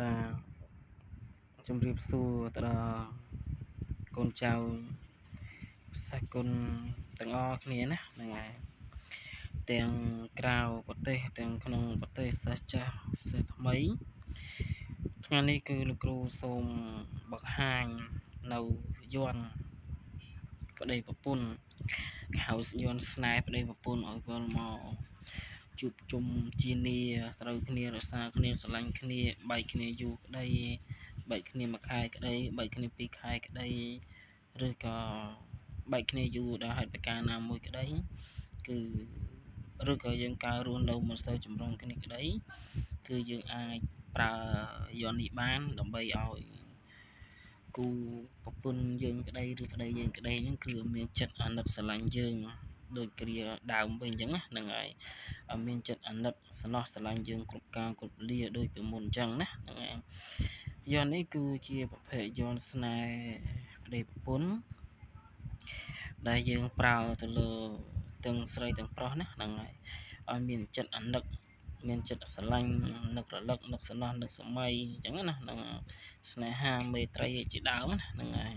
vàជំរាបសួរទៅដល់កូនចៅសាច់គុណទាំងអស់គ្នាណាហ្នឹងហើយទាំងក្រៅប្រទេសទាំងក្នុងប្រទេសសិស្សចាស់សិស្សថ្មីថ្ងៃនេះគឺលោកគ្រូសូមបង្ហាញនៅយន្តប្តីប្រពន្ធហៅយន្តស្នេហ៍ប្តីប្រពន្ធឲ្យវិលមកជួបជុំជានីត្រូវគ្នារក្សាគ្នាស្រឡាញ់គ្នាបែកគ្នាយូរក្តីបែកគ្នាមួយខែក្តីបែកគ្នាពីរខែក្តីឬក៏បែកគ្នាយូរដល់ហេតុប្រការណាមួយក្តីគឺឬក៏យើងកើរស់នៅមិនសូវចម្រុងគ្នាក្តីគឺយើងអាចប្រើយន្តនេះបានដើម្បីឲ្យគូប្រពន្ធយើងក្តីឬប្តីយើងក្តីហ្នឹងគឺមានចិត្តអាណិតស្រឡាញ់យើងដោយគ្រាដើមវិញអញ្ចឹងណាហ្នឹងហើយឲ្យមានចិត្តអាណិតស្នេហ៍ស្រឡាញ់យើងគ្រប់កាលគ្រប់វេលាដូចពីមុនអញ្ចឹងណាហ្នឹងហើយយន្តនេះគឺជាប្រភេទយន្តស្នេហ៍ប្តីប្រពន្ធដែលយើងប្រើទៅលើទាំងស្រីទាំងប្រុសណាហ្នឹងហើយឲ្យមានចិត្តអាណិតមានចិត្តស្រឡាញ់នឹករលឹកនឹកស្នេហ៍នឹកសម័យអញ្ចឹងណាហ្នឹងស្នេហាមេត្រីជាដើមណាហ្នឹងហើយ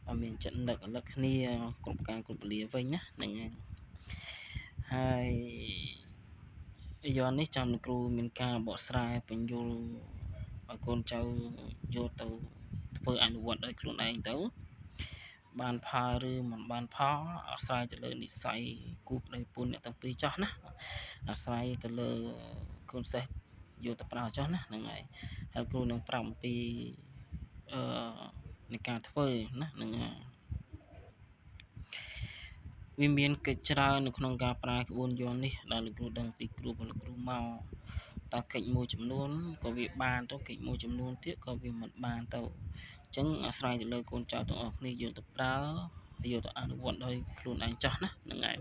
ឲ្យមានចិត្តនឹករលឹកគ្នាគ្រប់ការគ្រប់វេលាវិញណាហ្នឹងហើយយន្តនេះចាំលោកគ្រូមានការបកស្រាយបញ្យលឲ្យកូនចៅយកទៅធ្វើអនុវត្តដោយខ្លួនឯងទៅបានផលឬមិនបានផលអាស្រ័យទៅលើនិស្ស័យគូប្តីប្រពន្ធអ្នកទាំងពីរចោះណាអាស្រ័យទៅលើកូនសិស្សយកទៅប្រើចោះណាហ្នឹងហើយហើយគ្រូនឹងប្រាប់អំពីនៃការធ្វើណាហ្នឹងហើយវាមានកិច្ចច្រើននៅក្នុងការប្រើក្បួនយន្តនេះដែលលោកគ្រូដឹងពីគ្រូរបស់លោកគ្រូមកតើកិច្ចមួយចំនួនក៏វាបានទៅកិច្ចមួយចំនួនទៀតក៏វាមិនបានទៅអញ្ចឹងអាស្រ័យទៅលើកូនចៅទាំងអស់គ្នាយកទៅប្រើយកទៅអនុវត្តដោយខ្លួនឯងចោះណាហ្នឹងហើយ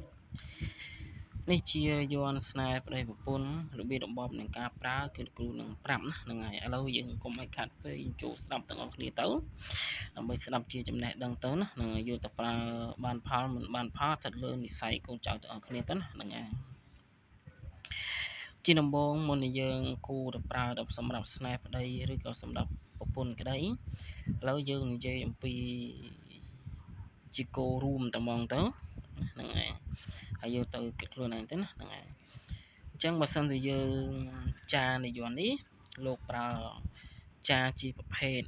នេះជាយន្តស្នេហ៍ប្តីប្រពន្ធរបៀបរបបនៃការប្រើគឺគ្រូនឹងប្រាប់ណាហ្នឹងហើយឥឡូវយើងកុំឲ្យខាត់ពេកចូលស្ដាប់ទាំងអស់គ្នាទៅដើម្បីស្ដាប់ជាចំណេះដឹងទៅណាហ្នឹងហើយយកទៅប្រើបានផលមិនបានផលទៅលើនិស្ស័យកូនចៅទាំងអស់គ្នាទៅណាហ្នឹងហើយជាដំបូងមុននឹងយើងគូទៅប្រើដល់សម្រាប់ស្នេហ៍ប្តីឬក៏សម្រាប់ប្រពន្ធក្តីឥឡូវយើងនិយាយអំពីជាគោរួមតែហ្មងទៅហ្នឹងហើយយកទៅគិតខ្លួនឯងទៅណាហ្នឹងហើយអញ្ចឹងបើសិនជាយើងចានៃយន្តនេះលោកប្រើចាជាប្រភេទ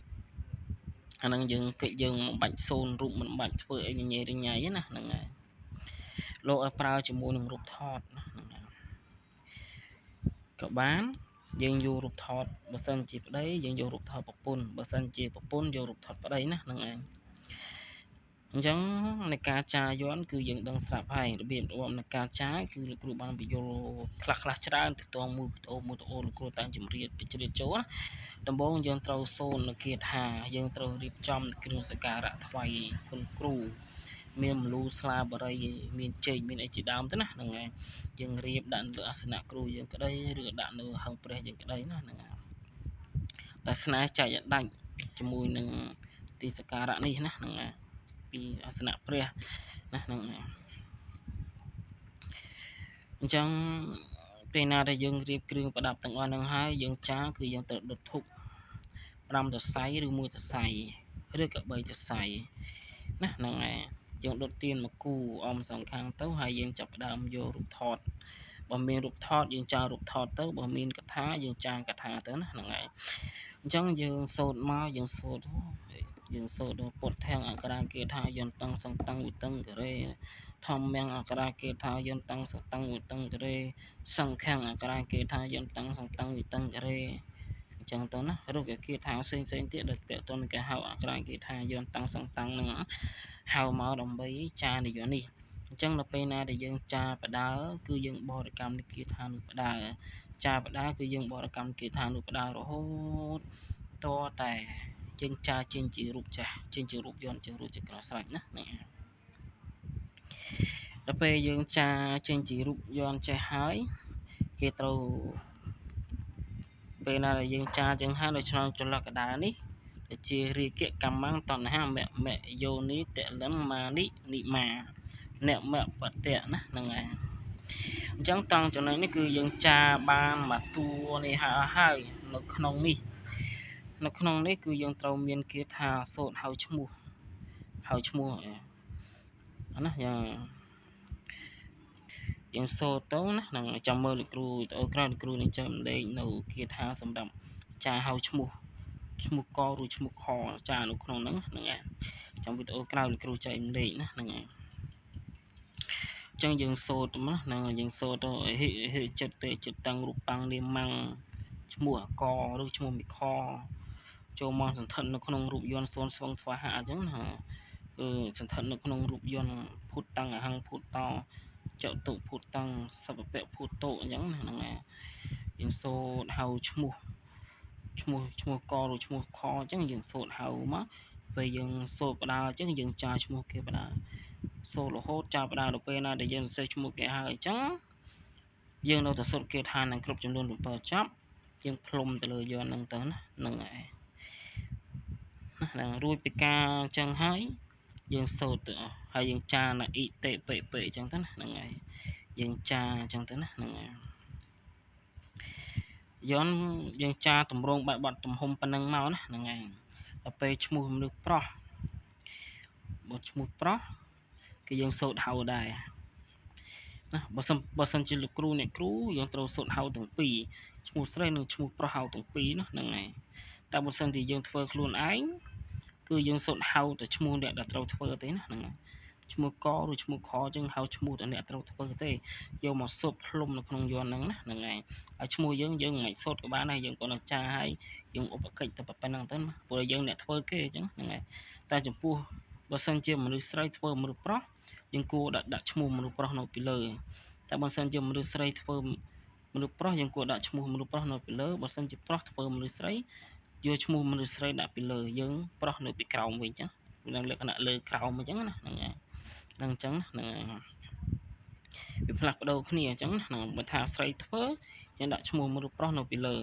អាហ្នឹងយើងគិតយើងមិនបាច់សូនរូបមិនបាច់ធ្វើអីញញែរញ៉ៃណាហ្នឹងហើយលោកឲ្យប្រើជាមួយនឹងរូបថតណាហ្នឹងហើយក៏បានយើងយករូបថតបើសិនជាប្តីយើងយករូបថតប្រពន្ធបើសិនជាប្រពន្ធយករូបថតប្តីណាហ្នឹងឯងអញ្ចឹងในការចាយន្តគឺយើងដឹងស្រាប់ហើយរបៀបរបបនៃការចាគឺលោកគ្រូបានបញ្យល់ខ្លះច្រើនទៅតងមួយវីដេអូលោកគ្រូតែងជំរាបបញ្ជ្រាបចូលដំបូងយើងត្រូវសូននៅគាថាយើងត្រូវរៀបចំគ្រឿងសក្ការៈថ្វាយគុណគ្រូមានមលូស្លាបរិយមានចេកមានអីជាដើមទៅណាហ្នឹងហើយយើងរៀបដាក់លើអាសនៈគ្រូយើងក្តីឬដាក់នៅហឹងព្រះយើងក្តីណាហ្នឹងហើយតែស្នេហ៍ចែកដាច់ជាមួយនឹងទីសក្ការៈនេះណាហ្នឹងហើយពីអាសនៈព្រះណាហ្នឹងហើយអញ្ចឹងពេលណាដែលយើងរៀបគ្រឿងប្រដាប់ទាំងអស់ហ្នឹងហើយយើងចាគឺយើងត្រូវដុតធូប5សរសៃឬ1សរសៃឬក៏3សរសៃណាហ្នឹងហើយយើងដុតទៀនមកគូអមសងខាងទៅហើយយើងចាប់ផ្ដើមយករូបថតបើមានរូបថតយើងចារូបថតទៅបើមានកថាយើងចាកថាទៅណាហ្នឹងហើយអញ្ចឹងយើងសូត្រមកយើងសូត្រដល់ពុទ្ធទាំងអក្សរគេថាយន្តតੰសង្តੰវិតੰករេធម្មំអក្សរគេថាយន្តតੰសង្តੰវិតੰករេសង្ឃំអក្សរគេថាយន្តតੰសង្តੰវិតੰករេអញ្ចឹងទៅណាឬក៏គេថាផ្សេងទៀតដែលតើតើគេហៅអក្សរគេថាយន្តតੰសង្តੰហ្នឹងហៅមកដើម្បីចានិយមនេះអញ្ចឹងដល់ពេលណាដែលយើងចាបដាគឺយើងបរិកម្មនិគាថានុបដាចាបដាគឺយើងបរិកម្មនិគាថានុបដារហូតតតែយើងចាចេញជារូបចាស់ចេញជារូបយន្តជារូបជាក្រស្រេចណានេះដល់ពេលយើងចាចេញជារូបយន្តចេះហើយគេត្រូវពេលណាដែលយើងចាចឹងហើយនៅឆ្នាំចលកដានេះជារាគៈកម្មੰតណ្ហាមយោនិតលិមានិនិមាអ្នកមបតៈណាហ្នឹងហើយអញ្ចឹងតង់ចំណុចនេះគឺយើងចាបានមកតួនេះហើយនៅក្នុងនេះ នៅក្នុងនេះគឺយើងត្រូវមានគាថាសូត្រហៅឈ្មោះណាយើងសូត្រទៅណានឹងចាំមើលលោកគ្រូទៅក្រោយលោកគ្រូនឹងចាំលេខនៅគាថាសម្រាប់ចាហៅឈ្មោះកឬឈ្មោះខចានៅក្នុងហ្នឹងឯងចាំវីដេអូក្រោយលោកគ្រូចែកលេខណាហ្នឹងឯងចឹងយើងសូត្រណាយើងសូត្រទៅហិចិត្តទេចិត្តតាំងរូបបាំងនាមងឈ្មោះកឬឈ្មោះមីខចូលមកសន្ធិដ្ឋនៅក្នុងរូបយន្តសូនស្វឹងស្វាហាអញ្ចឹងណាសន្ធិដ្ឋនៅក្នុងរូបយន្តភូតតាំងអហង្ភូតតចតុភូតតាំងសពពៈភូតោអញ្ចឹងហ្នឹងឯងយើងសូត្រហៅឈ្មោះកឬឈ្មោះខអញ្ចឹងយើងសូត្រហៅមកពេលយើងសូត្របដាអញ្ចឹងយើងចាឈ្មោះគេបដាសូត្ររហូតចាបដាដល់ពេលណាដែលយើងសរសេរឈ្មោះគេហើយអញ្ចឹងយើងនៅតែសូត្រគេថានឹងគ្រប់ចំនួន7ចប់យើងផ្លុំទៅលើយន្តហ្នឹងទៅណាហ្នឹងហើយណារួចពីការអញ្ចឹងហើយយើងសូត្រទៅហើយយើងចាណអ៊ីតេពេអញ្ចឹងទៅណាហ្នឹងហើយយើងចាអញ្ចឹងទៅណាហ្នឹងហើយយន្តយើងចាតម្រងបែបបត់ទំហំប៉ុណ្ណឹងមកណាហ្នឹងហើយដល់ពេលឈ្មោះមនុស្សប្រុសបើឈ្មោះប្រុសគឺយើងសូត្រហៅដែរណាបើសិនជាលោកគ្រូអ្នកគ្រូយើងត្រូវសូត្រហៅទាំងពីរឈ្មោះស្រីនិងឈ្មោះប្រុសហៅទាំងពីរណាហ្នឹងហើយតែបើសិនជាយើងធ្វើខ្លួនឯងគឺយើងសូត្រហៅតែឈ្មោះអ្នកដែលត្រូវធ្វើទេណាហ្នឹងហើយឈ្មោះកឬឈ្មោះខចឹងហៅឈ្មោះតែអ្នកត្រូវធ្វើទេយកមកសូត្រផ្លុំនៅក្នុងយន្តហ្នឹងណាហ្នឹងហើយហើយឈ្មោះយើងមិនសូត្រក៏បានដែរយើងក៏នឹងចាឲ្យយើងឧបកិច្ចទៅប៉ុណ្ណឹងទៅព្រោះយើងអ្នកធ្វើគេអញ្ចឹងហ្នឹងហើយតែចំពោះបើសិនជាមនុស្សស្រីធ្វើមនុស្សប្រុសយើងគួរដាក់ឈ្មោះមនុស្សប្រុសនៅពីលើតែបើសិនជាមនុស្សស្រីធ្វើមនុស្សប្រុសយើងគួរដាក់ឈ្មោះមនុស្សប្រុសនៅពីលើបើសិនជាប្រុសធ្វើមនុស្សស្រីយកឈ្មោះមនុស្សស្រីដាក់ពីលើយើងប្រុសនៅពីក្រោមវិញអញ្ចឹងនឹងលក្ខណៈលើក្រោមអញ្ចឹងណាហ្នឹងហើយហ្នឹងអញ្ចឹងហ្នឹងវាផ្លាស់ប្ដូរគ្នាអញ្ចឹងហ្នឹងបើថាស្រីធ្វើយើងដាក់ឈ្មោះមនុស្សប្រុសនៅពីលើ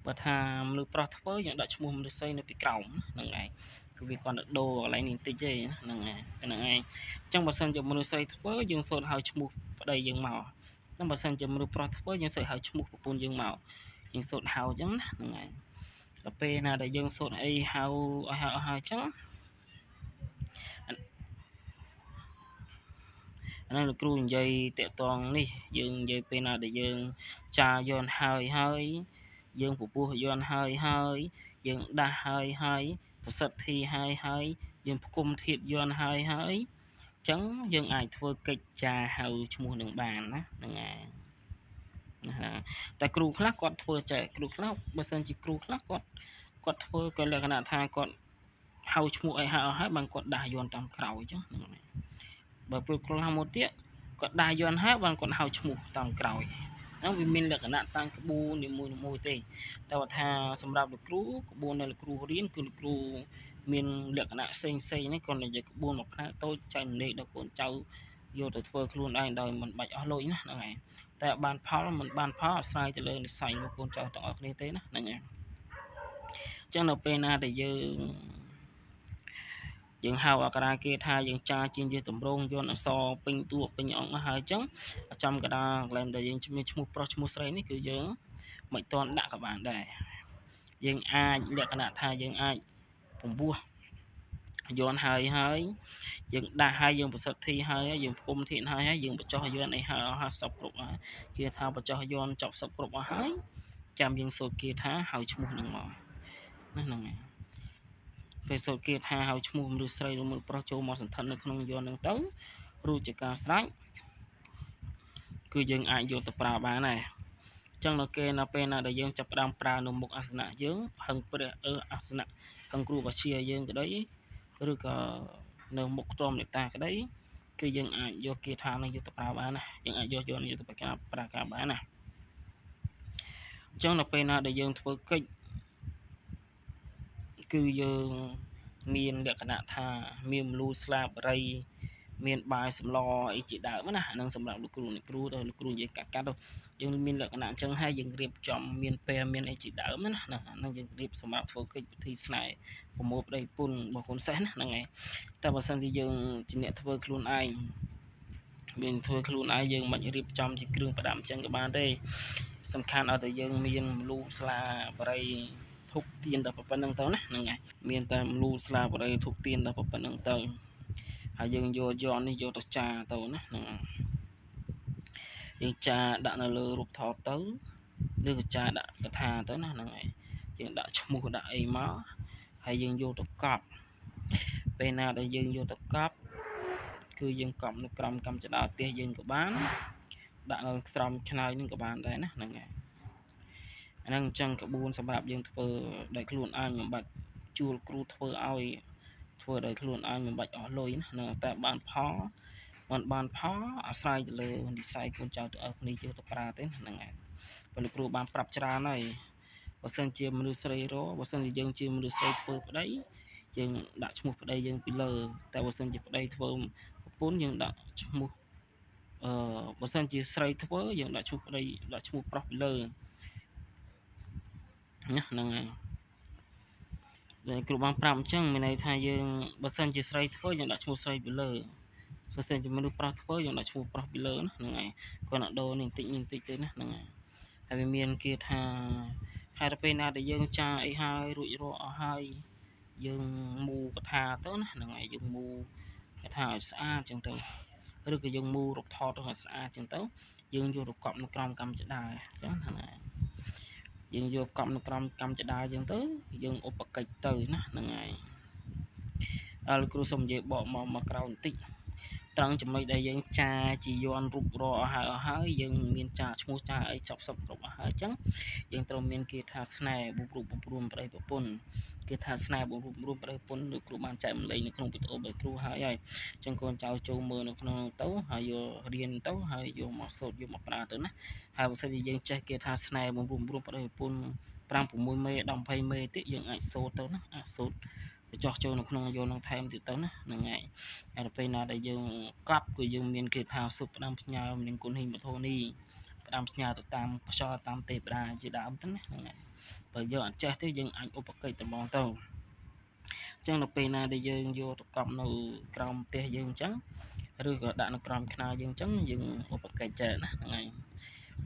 បើថាមនុស្សប្រុសធ្វើយើងដាក់ឈ្មោះមនុស្សស្រីនៅពីក្រោមហ្នឹងហើយគឺវាគាត់ទៅដូរកន្លែងនេះបន្តិចទេហ្នឹងហើយហ្នឹងហើយអញ្ចឹងបើសិនជាមនុស្សស្រីធ្វើយើងសូត្រហៅឈ្មោះប្តីយើងមកហ្នឹងបើសិនជាមនុស្សប្រុសធ្វើយើងសូត្រហៅឈ្មោះប្រពន្ធយើងមកយើងសូត្រហៅអញ្ចឹងណាហ្នឹងហើយដល់ពេលណាដែលយើងសូត្រអីហៅឲ្យអញ្ចឹងអានេះលោកគ្រូនិយាយតាក់ទងនេះយើងនិយាយពេលណាដែលយើងចាយន្តហើយយើងពពោះយន្តហើយយើងដាស់ហើយប្រសិទ្ធិហើយយើងផ្គុំធាតយន្តហើយអញ្ចឹងយើងអាចធ្វើកិច្ចចាហៅឈ្មោះនឹងបានណាហ្នឹងហើយតែគ្រូខ្លះគាត់ធ្វើចែកគ្រូខ្លះបើសិនជាគ្រូខ្លះគាត់ធ្វើក៏លក្ខណៈថាគាត់ហៅឈ្មោះឲ្យហៅហើយបានគាត់ដាស់យន្តតាមក្រោយអញ្ចឹងហ្នឹងហើយបើពេលគ្រូខ្លះមកទៀតគាត់ដាស់យន្តហើយបានគាត់ហៅឈ្មោះតាមក្រោយហ្នឹងវាមានលក្ខណៈតាមក្បួននីមួយទេតែថាសម្រាប់លោកគ្រូក្បួនដែលលោកគ្រូរៀនគឺលោកគ្រូមានលក្ខណៈផ្សេងនេះគាត់និយាយក្បួនមួយផ្នែកតូចចែកម្លែកដល់កូនចៅយកទៅធ្វើខ្លួនឯងដោយមិនបាច់អស់លុយណាហ្នឹងហើយតែបានផលមិនបានផលអាស្រ័យទៅលើនិស្ស័យរបស់កូនចៅទាំងអស់គ្នាទេណាហ្នឹងហើយអញ្ចឹងនៅពេលណាដែលយើងហៅអក្សរគេថាយើងចាជាយើងតម្រងយន្តអក្សរពេញតួពេញអង្គហើយអញ្ចឹងចំកណ្ដាលកន្លែងដែលយើងមានឈ្មោះប្រុសឈ្មោះស្រីនេះគឺយើងមិនទាន់ដាក់ក៏បានដែរយើងអាចលក្ខណៈថាយើងអាចពំពោះយន្តហើយយើងដាស់ហើយយើងប្រសិទ្ធិហើយយើងផ្គុំធានហើយយើងបញ្ចុះយន្តអីហើយសពគ្រប់ហើយគេថាបញ្ចុះយន្តចប់សពគ្រប់អស់ហើយចាំយើងសូត្រគេថាហៅឈ្មោះនឹងមកណាហ្នឹងហើយពេលសូត្រគេថាហៅឈ្មោះមនុស្សស្រីឬមនុស្សប្រុសចូលមកសន្ធិដ្ឋនៅក្នុងយន្តហ្នឹងទៅរួចជាការស្រេចគឺយើងអាចយកទៅប្រើបានដែរអញ្ចឹងនៅពេលណាដែលយើងចាប់ផ្ដើមប្រើនៅមុខអាសនៈយើងហឹងព្រះអាសនៈហឹងគ្រូបាជាយើងក្តីឬក៏នៅមុខខ្ទមនេតាក្តីគឺយើងអាចយកគាថានឹងយកទៅប្រើបានណាយើងអាចយកនេះយកទៅប្រើការបានណាអញ្ចឹងនៅពេលណាដែលយើងធ្វើកិច្ចគឺយើងមានលក្ខណៈថាមានមលូស្លាបបរិយមានបាយសម្លអីជាដើមណាហ្នឹងសម្រាប់លោកគ្រូអ្នកគ្រូដល់លោកគ្រូនិយាយកាត់ទៅយើងមានលក្ខណៈអញ្ចឹងហើយយើងរៀបចំមានពេលមានអីជាដើមណាហ្នឹងយើងរៀបសម្រាប់ធ្វើកិច្ចពិធីស្នេហ៍ប្រមូលប្តីប្រពន្ធរបស់កូនសេះណាហ្នឹងហើយតែបើសិនជាយើងជាអ្នកធ្វើខ្លួនឯងមានធ្វើខ្លួនឯងយើងមិនរៀបចំជាគ្រឿងប្រដាប់អញ្ចឹងក៏បានទេសំខាន់ឲ្យតែយើងមានមលូស្លាបរិយ ធុកទៀនតែប៉ុណ្្នឹងទៅណាហ្នឹងហើយមានតែលូស្លាបរីធុកទៀនតែប៉ុណ្្នឹងទៅហើយយើងយកយន់នេះយកទៅចាទៅណាហ្នឹងយើងចាដាក់នៅលើរូបថតទៅឬក៏ចាដាក់កថាទៅណាហ្នឹងហើយយើងដាក់ឈ្មោះដាក់អីមកហើយយើងយកទៅកប់ពេលណាដែលយើងយកទៅកប់គឺយើងកប់នៅក្រោមកម្មចដាផ្ទះយើងក៏បានដាក់នៅក្រោមឆ្នៃនឹងក៏បានដែរណាហ្នឹងហើយអាហ្នឹងអញ្ចឹងក្បួនសម្រាប់យើងធ្វើដោយខ្លួនឯងមិនបាច់ជួលគ្រូធ្វើឲ្យធ្វើដោយខ្លួនឯងមិនបាច់អស់លុយណាហ្នឹងតែបានផលមិនបានផលអាស្រ័យទៅលើនិស្ស័យកូនចៅទាំងអស់គ្នាយកទៅប្រើទេហ្នឹងហើយពលគ្រូបានប្រាប់ច្រើនហើយបើសិនជាមនុស្សស្រីរបើសិនជាយើងជាមនុស្សស្រីធ្វើប្តីយើងដាក់ឈ្មោះប្តីយើងពីលើតែបើសិនជាប្តីធ្វើប្រពន្ធយើងដាក់ឈ្មោះបើសិនជាស្រីធ្វើយើងដាក់ឈ្មោះប្តីដាក់ឈ្មោះប្រុសពីលើណាហ្នឹងហើយគ្រូបានប្រាប់អញ្ចឹងមានន័យថាយើងបើសិនជាស្រីធ្វើយើងដាក់ឈ្មោះស្រីពីលើបើសិនជាមនុស្សប្រុសធ្វើយើងដាក់ឈ្មោះប្រុសពីលើណាហ្នឹងហើយគាត់ដាក់ដូរនេះបន្តិចនេះបន្តិចទៅណាហ្នឹងហើយហើយវាមានគេថាហើយដល់ពេលណាដែលយើងចាអីហើយរួចរាល់អស់ហើយយើងមូកថាទៅណាហ្នឹងហើយយើងមូកថាឲ្យស្អាតអញ្ចឹងទៅឬក៏យើងមូរូបថតឲ្យស្អាតអញ្ចឹងទៅយើងយកទៅកប់នៅក្រោមកម្មចដាអញ្ចឹងហ្នឹងហើយយើងយកកប់នៅក្រោមកម្មចដាអញ្ចឹងទៅយើងឧបកិច្ចទៅណាហ្នឹងហើយដល់គ្រូសុំនិយាយបកមកក្រោយបន្តិចត្រង់ចំណុចដែលយើងចាជាយន់រូបរអស់ហើយយើងមានចាឈ្មោះចាអីចប់សពគ្រប់អស់ហើយអញ្ចឹងយើងត្រូវមានគេថាស្នេហ៍បុព្វរូបបំរួមប្តីប្រពន្ធគេថាស្នេហ៍បុព្វរូបបំរួមប្តីប្រពន្ធលោកគ្រូបានចែកម្លែងនៅក្នុងវីដេអូរបស់គ្រូហើយអញ្ចឹងកូនចៅចូលមើលនៅក្នុងទៅហើយយករៀនទៅហើយយកមកសូត្រយកមកប្រើទៅណាហើយបើសិនជាយើងចេះគេថាស្នេហ៍បុព្វរូបបំរួមប្តីប្រពន្ធ5 6មេ10 20មេទៀតយើងអាចសូត្រទៅណាអាចសូត្របញ្ចោះចូលនៅក្នុងយកនឹងថែមទៀតទៅណាហ្នឹងហើយហើយដល់ពេលណាដែលយើងកប់គឺយើងមានគេថាសុបផ្ដាំផ្ញើមានគុណហិមធនីផ្ដាំផ្ញើទៅតាមខ្យល់តាមទេវតាជាដើមទៅណាហ្នឹងហើយបើយើងអត់ចេះទេយើងអាចឧបកិច្ចតែហ្មងទៅអញ្ចឹងដល់ពេលណាដែលយើងយកទៅកប់នៅក្រោមផ្ទះយើងអញ្ចឹងឬក៏ដាក់នៅក្រោមខ្នើយើងអញ្ចឹងយើងឧបកិច្ចចេះណាហ្នឹងហើយ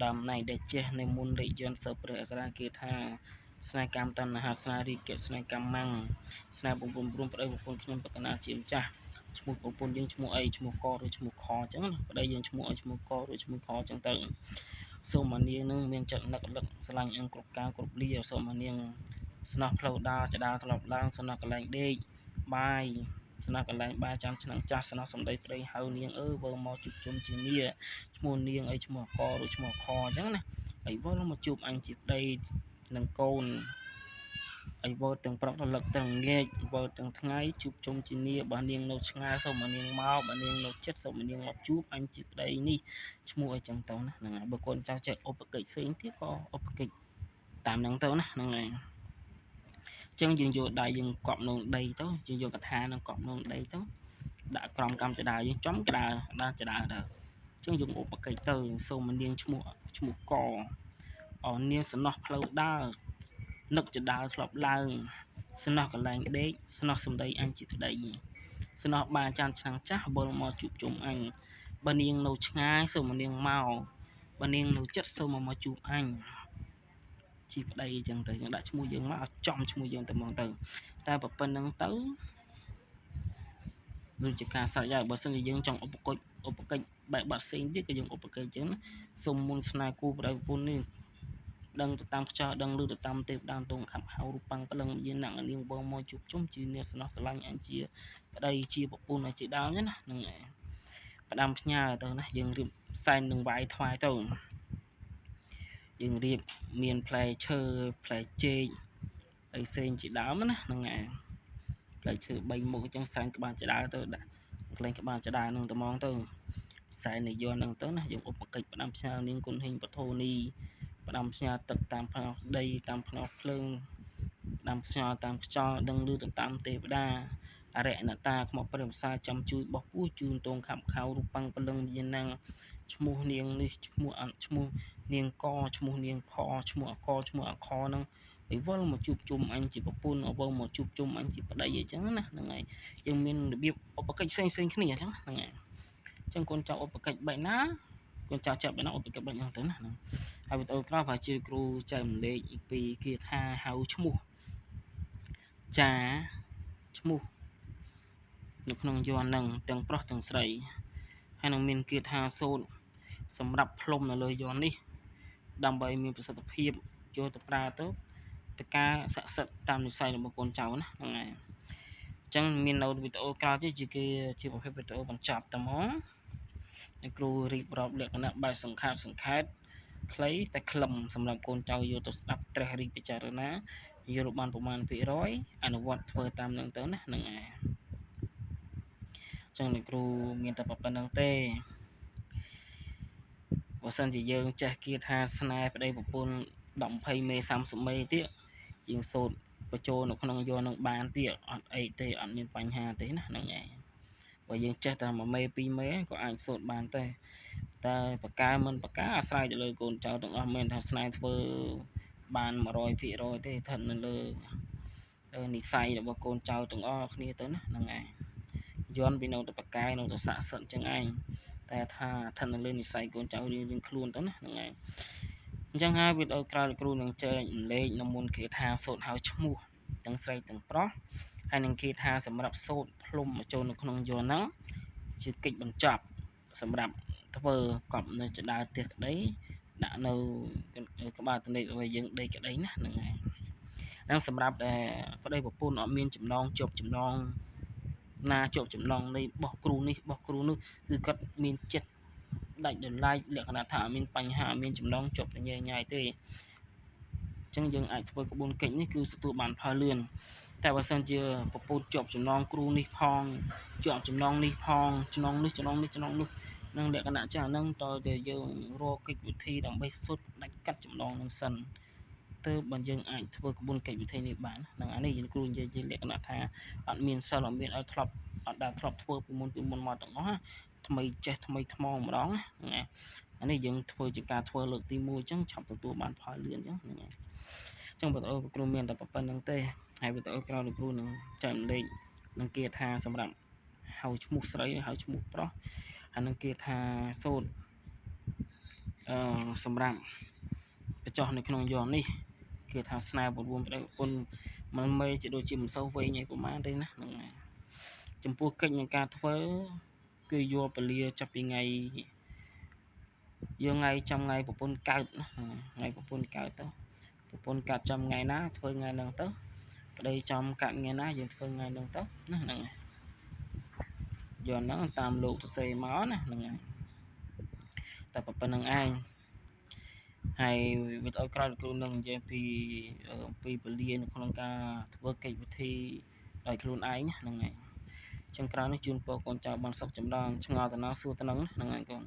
ដំណៃដែលចេះនៅមុនលេខយន្តសើព្រះអក្សរគេថាស្នេហ៍កម្មតណ្ហាស្នេហ៍រីកស្នេហ៍កម្មម៉ាំងស្នេហ៍បំរុំប្តីប្រពន្ធខ្ញុំបកណាជាម្ចាស់ឈ្មោះប្រពន្ធយើងឈ្មោះអីឈ្មោះកឬឈ្មោះខអញ្ចឹងណាប្តីយើងឈ្មោះអីឈ្មោះកឬឈ្មោះខអញ្ចឹងទៅសូមអានាងនឹងមានចិត្តនឹករលឹកស្រឡាញ់អង្គគ្រប់ការគ្រប់លាសូមអានាងស្នោះផ្លូវដើរចដាធ្លាប់ឡើងស្នោះកន្លែងដេកបាយស្នោះកន្លែងបាយចាំឆ្នាំងចាស់ស្នោះសំដីប្តីហៅនាងវើមកជួបជុំជានាឈ្មោះនាងអីឈ្មោះកឬឈ្មោះខអញ្ចឹងណាហើយវល់មកជួបអញជាប្តីនឹងកូនអីវល់ទាំងប្រករលឹកទាំងងាកវល់ទាំងថ្ងៃជួបជុំជានាបើនាងនៅឆ្ងាយសូមនាងមកបើនាងនៅចិត្តសូមនាងមកជួបអញជាប្តីនេះឈ្មោះអីចឹងទៅណាហ្នឹងហើយបើកូនចៅចេះឧបកិច្ចផ្សេងទៀតក៏ឧបកិច្ចតាមហ្នឹងទៅណាហ្នឹងហើយចឹងយើងយកដៃយើងកប់នៅដីទៅយើងយកកថានឹងកប់នៅដីទៅដាក់ក្រោមកម្មចដាយើងចំកដាដាក់ចដាទៅចឹងយើងឧបកិច្ចទៅសូមនាងឈ្មោះកអនាងសំណោះផ្លូវដើរនឹកចដាធ្លាប់ឡើងសំណោះកន្លែងដេកសំណោះសំដីអញជាប្តីសំណោះបានចានឆ្នាំងចាស់វិលមកជួបជុំអញបើនាងនៅឆ្ងាយសូមនាងមកបើនាងនៅចិត្តសូមមកជួបអញជាប្តីអញ្ចឹងទៅយើងដាក់ឈ្មោះយើងមកចំឈ្មោះយើងទៅហ្មងទៅតែប៉ុណ្្នឹងទៅដូចជាការស្រេចហើយបើសិនជាយើងចង់ឧបកិច្ចបែបបាត់ផ្សេងទៀតក៏យើងឧបកិច្ចអញ្ចឹងសូមមុនស្នេហ៍គូប្តីប្រពន្ធនេះដឹងទៅតាមខ្យល់ដឹងឮទៅតាមទេពដើមតងខាប់ហៅរូបប៉ាំងប្លឹងយានណាក់នាងបងមកជួបជុំជានាងស្នោះស្រឡាញ់អញជាប្តីជាប្រពន្ធឲ្យជាដើមណាហ្នឹងឯងផ្ដាំផ្ញើទៅណាយើងរៀបសែននឹងវាយថ្វាយទៅយើងរៀបមានផ្លែឈើផ្លែចេកអីផ្សេងជាដើមណាហ្នឹងឯងផ្លែឈើ3មុខអញ្ចឹងសែនក្បាលចដាទៅដាក់កន្លែងក្បាលចដានឹងត្មងទៅសែននិយមហ្នឹងទៅណាយើងឧបកិច្ចផ្ដាំផ្ញើនាងគុណហិញពធនីផ្ដាំផ្ញើទឹកតាមផ្នែកដីតាមផ្នែកភ្លើងផ្ដាំផ្ញើតាមខ្យល់ដឹងឮទៅតាមទេវតាអរិយណតាខ្មោចព្រះភាសាចាំជួយបោះពោះជូនតងខាប់ខៅរូបប៉ាំងពលឹងយានណាំងឈ្មោះនាងនេះឈ្មោះនាងកឈ្មោះនាងខឈ្មោះអកឈ្មោះអខហ្នឹងហើយវល់មកជួបជុំអញជាប្រពន្ធអវល់មកជួបជុំអញជាប្តីអញ្ចឹងណាហ្នឹងហើយយើងមានរបៀបឧបកិច្ចផ្សេងគ្នាអញ្ចឹងហ្នឹងហើយអញ្ចឹងកូនចៅឧបកិច្ចបែបណាកូនចៅចាប់បែបណាឧបកិច្ចបែបហ្នឹងទៅណាហើយវីដេអូក្រោយប្រហែលជាគ្រូចែកម្លែកពីគាថាហៅឈ្មោះ ចាឈ្មោះនៅក្នុងយ័ន្តហ្នឹងទាំងប្រុសទាំងស្រីហើយនឹងមានគាថាសូត្រសម្រាប់ផ្លុំនៅលើយ័ន្តនេះដើម្បីមានប្រសិទ្ធភាពយកទៅប្រើទៅការស័ក្តិសិទ្ធិតាមនិស្ស័យរបស់កូនចៅណាហ្នឹងហើយអញ្ចឹងមាននៅវីដេអូក្រោយទៀតជាប្រភេទវីដេអូបញ្ចប់តែហ្មងអ្នកគ្រូរៀបរាប់លក្ខណៈបែបសង្ខេបខ្លីតែខ្លឹមសម្រាប់កូនចៅយកទៅស្ដាប់ត្រេះរិះពិចារណាយល់បានប្រមាណភាគរយអនុវត្តធ្វើតាមនឹងទៅណាហ្នឹងហើយចឹងលោកគ្រូមានតែប៉ុណ្្នឹងទេបើសិនជាយើងចេះគាថាស្នេហ៍ប្តីប្រពន្ធ10 20មេ30មេទៀតយើងសូត្របញ្ចូលនៅក្នុងយ័ន្តនឹងបានទៀតអត់អីទេអត់មានបញ្ហាទេណាហ្នឹងហើយបើយើងចេះតែ1មេ2មេក៏អាចសូត្របានតែបកាមិនបកាអាស្រ័យទៅលើកូនចៅទាំងអស់មិនថាស្នេហ៍ធ្វើបាន100%ទេស្ថិតនៅលើនិស្ស័យរបស់កូនចៅទាំងអស់គ្នាទៅណាហ្នឹងហើយយន់ពីនៅទៅបកាយនៅទៅស័ក្តិសិទ្ធិចឹងឯងតែថាស្ថិតនៅលើនិស្ស័យកូនចៅរៀងខ្លួនទៅណាហ្នឹងហើយអញ្ចឹងហើយវីដេអូក្រោយលោកគ្រូនឹងចែករំលែកនៅមុនគាថាសូត្រហៅឈ្មោះទាំងស្រីទាំងប្រុសហើយនឹងគាថាសម្រាប់សូត្រផ្លុំចូលនៅក្នុងយន់ហ្នឹងជាកិច្ចបញ្ចប់សម្រាប់ធ្វើកប់នៅចដាផ្ទះក្តីដាក់នៅក្បាលទនិកឲ្យយើងដេកក្តីណាហ្នឹងហើយហ្នឹងសម្រាប់តែប្តីប្រពន្ធអត់មានចំណងជាប់ចំណងណាជាប់ចំណងនៃបោះគ្រូនេះបោះគ្រូនោះគឺគាត់មានចិត្តដាច់ដោយឡែកលក្ខណៈថាអត់មានបញ្ហាអត់មានចំណងជាប់ញ៉ៃញ៉ៃទេអញ្ចឹងយើងអាចធ្វើក្បួនកិច្ចនេះគឺទទួលបានផលលឿនតែបើសិនជាប្រពន្ធជាប់ចំណងគ្រូនេះផងជាប់ចំណងនេះផងចំណងនេះនឹងលក្ខណៈចាស់ហ្នឹងតើយើងរកកិច្ចវិធីដើម្បីសុទ្ធដាច់កាត់ចំណងនឹងសិនទើបបើយើងអាចធ្វើក្បួនកិច្ចវិធីនេះបានហ្នឹងអានេះយើងគ្រូនិយាយជាលក្ខណៈថាអត់មានសិលអត់មានឲ្យធ្លាប់អត់ដែលធ្លាប់ធ្វើពីមុនមកទាំងអស់ថ្មីចេះថ្មីថ្មម្ដងណាអានេះយើងធ្វើជាការធ្វើលើកទី1អញ្ចឹងឆាប់ទទួលបានផលលឿនអញ្ចឹងហ្នឹងហើយអញ្ចឹងបងប្អូនគ្រូមានតែប៉ុណ្្នឹងទេហើយវីដេអូក្រោយលោកគ្រូនឹងចែករំលែកនឹងគាថាសម្រាប់ហៅឈ្មោះស្រីហៅឈ្មោះប្រុសហើយនឹងគាថាសូត្រសម្រាប់បញ្ចុះនៅក្នុងយន្តនេះគេថាស្នេហ៍9ប្តីប្រពន្ធមិនមេជាដូចជាមិនសូវវែងឯប្រហែលទេណាហ្នឹងហើយចំពោះកិច្ចនៃការធ្វើគឺយកពលាចាប់ពីថ្ងៃយើងចាំថ្ងៃប្រពន្ធកើតថ្ងៃប្រពន្ធកើតទៅប្រពន្ធកើតចាំថ្ងៃណាធ្វើថ្ងៃហ្នឹងទៅប្តីចាំកាត់ថ្ងៃណាយើងធ្វើថ្ងៃហ្នឹងទៅណាហ្នឹងហើយយកហ្នឹងតាមលោកសរសេរមកណាហ្នឹងហើយតែប៉ុណ្្នឹងឯងហើយវីដេអូក្រោយលោកគ្រូនឹងនិយាយពីពលានៅក្នុងការធ្វើកិច្ចវិធីដោយខ្លួនឯងហ្នឹងហើយចឹងក្រោយនេះជូនពរកូនចៅបានសុខចម្រើនឆ្ងល់តំណសួរតំណហ្នឹងហើយកូន